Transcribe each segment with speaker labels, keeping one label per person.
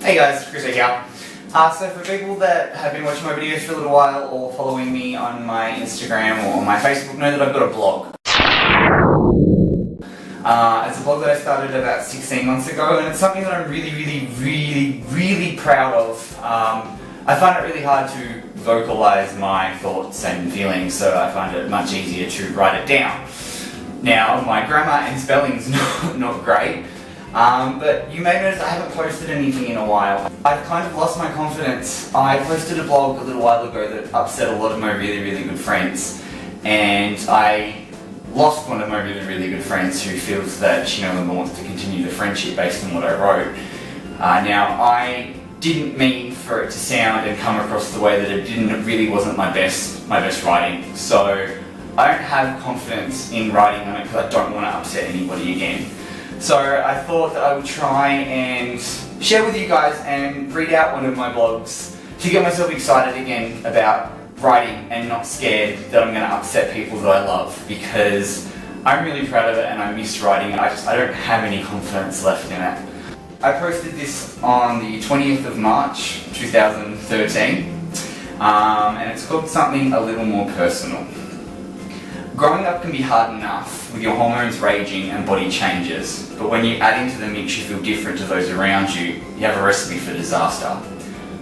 Speaker 1: Hey guys, Chris here. So for people that have been watching my videos for a little while or following me on my Instagram or on my Facebook know that I've got a blog. It's a blog that I started about 16 months ago, and it's something that I'm really proud of. I find it really hard to vocalize my thoughts and feelings, so I find it much easier to write it down. Now, my grammar and spelling's not great. But you may notice I haven't posted anything in a while. I've kind of lost my confidence. I posted a blog a little while ago that upset a lot of my really good friends, and I lost one of my really good friends who feels that she no longer wants to continue the friendship based on what I wrote. Now, I didn't mean for it to sound and come across the way that it really wasn't my best writing. So I don't have confidence in writing on it because I don't want to upset anybody again. So I thought that I would try and share with you guys and read out one of my blogs to get myself excited again about writing and not scared that I'm going to upset people that I love, because I'm really proud of it and I miss writing it. I don't have any confidence left in it. I posted this on the 20th of March 2013 and it's called Something a Little More Personal. Growing up can be hard enough with your hormones raging and body changes, but when you add into the mix you feel different to those around you, you have a recipe for disaster.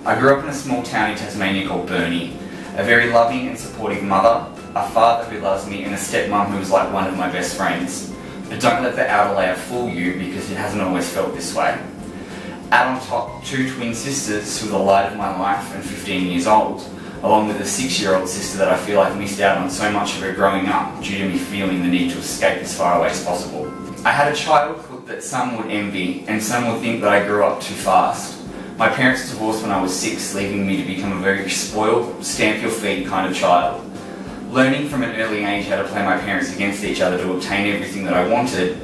Speaker 1: I grew up in a small town in Tasmania called Burnie, a very loving and supportive mother, a father who loves me, and a stepmom who was like one of my best friends. But don't let the outer layer fool you, because it hasn't always felt this way. Add on top 2 twin sisters who were the light of my life and 15 years old, along with a 6-year-old sister that I feel I've missed out on so much of her growing up due to me feeling the need to escape as far away as possible. I had a childhood that some would envy and some would think that I grew up too fast. My parents divorced when I was 6, leaving me to become a very spoiled, stamp your feet kind of child. Learning from an early age how to play my parents against each other to obtain everything that I wanted,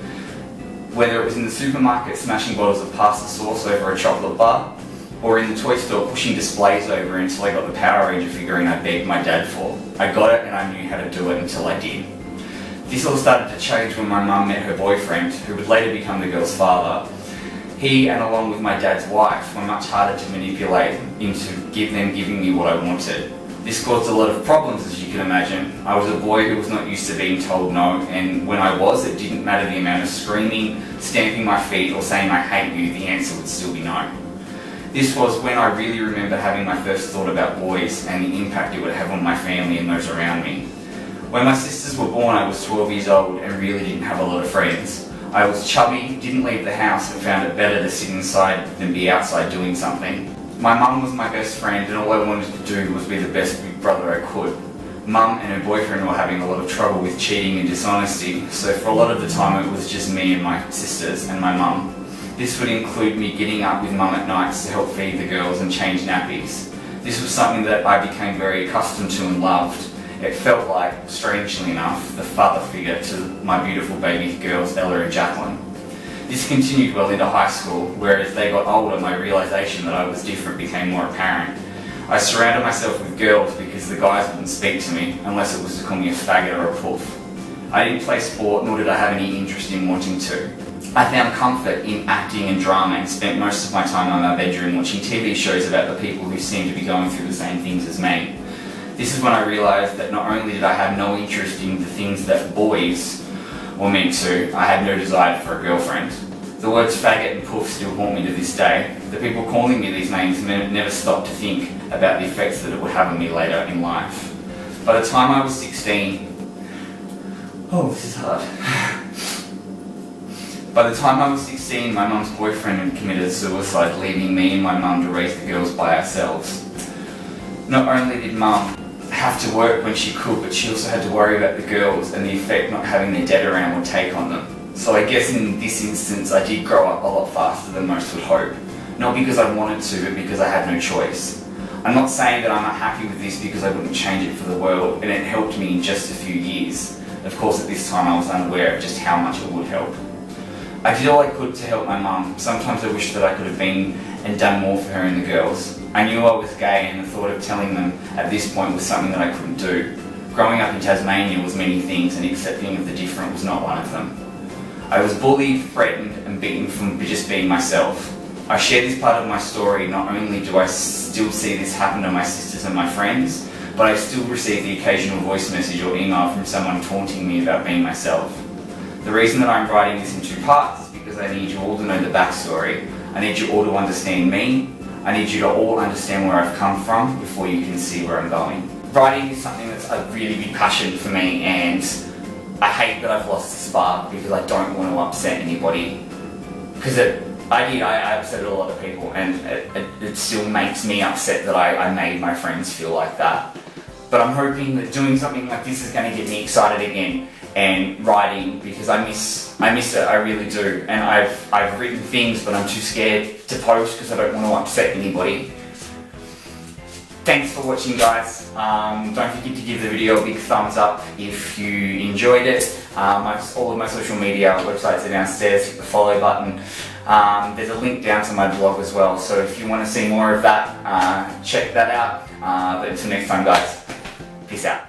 Speaker 1: whether it was in the supermarket smashing bottles of pasta sauce over a chocolate bar, or in the toy store pushing displays over until I got the Power Ranger figurine I begged my dad for. I got it and I knew how to do it until I did. This all started to change when my mum met her boyfriend, who would later become the girl's father. He, and along with my dad's wife, were much harder to manipulate into them giving me what I wanted. This caused a lot of problems, as you can imagine. I was a boy who was not used to being told no, and when I was, it didn't matter the amount of screaming, stamping my feet, or saying I hate you, the answer would still be no. This was when I really remember having my first thought about boys and the impact it would have on my family and those around me. When my sisters were born, I was 12 years old and really didn't have a lot of friends. I was chubby, didn't leave the house, and found it better to sit inside than be outside doing something. My mum was my best friend, and all I wanted to do was be the best big brother I could. Mum and her boyfriend were having a lot of trouble with cheating and dishonesty, so for a lot of the time it was just me and my sisters and my mum. This would include me getting up with mum at nights to help feed the girls and change nappies. This was something that I became very accustomed to and loved. It felt like, strangely enough, the father figure to my beautiful baby girls, Ella and Jacqueline. This continued well into high school, where as they got older, my realisation that I was different became more apparent. I surrounded myself with girls because the guys wouldn't speak to me, unless it was to call me a faggot or a poof. I didn't play sport, nor did I have any interest in wanting to. I found comfort in acting and drama and spent most of my time in my bedroom watching TV shows about the people who seemed to be going through the same things as me. This is when I realised that not only did I have no interest in the things that boys were meant to, I had no desire for a girlfriend. The words faggot and poof still haunt me to this day. The people calling me these names never stopped to think about the effects that it would have on me later in life. By the time I was 16... Oh, this is hard. By the time I was 16, my mum's boyfriend had committed suicide, leaving me and my mum to raise the girls by ourselves. Not only did mum have to work when she could, but she also had to worry about the girls and the effect not having their dad around would take on them. So I guess in this instance I did grow up a lot faster than most would hope. Not because I wanted to, but because I had no choice. I'm not saying that I'm not happy with this because I wouldn't change it for the world, and it helped me in just a few years. Of course, at this time I was unaware of just how much it would help. I did all I could to help my mum. Sometimes I wished that I could have been and done more for her and the girls. I knew I was gay, and the thought of telling them at this point was something that I couldn't do. Growing up in Tasmania was many things, and accepting of the different was not one of them. I was bullied, threatened and beaten for just being myself. I share this part of my story. Not only do I still see this happen to my sisters and my friends, but I still receive the occasional voice message or email from someone taunting me about being myself. The reason that I'm writing this in 2 parts is because I need you all to know the backstory. I need you all to understand me. I need you to all understand where I've come from before you can see where I'm going. Writing is something that's a really big passion for me, and I hate that I've lost the spark because I don't want to upset anybody. Because I upset a lot of people, and it still makes me upset that I made my friends feel like that. But I'm hoping that doing something like this is going to get me excited again and writing, because I miss it, I really do. And I've written things, but I'm too scared to post because I don't want to upset anybody. Thanks for watching, guys. Don't forget to give the video a big thumbs up if you enjoyed it. All of my social media websites are downstairs. Hit the follow button. There's a link down to my blog as well, so if you want to see more of that, check that out. But until next time, guys, peace out.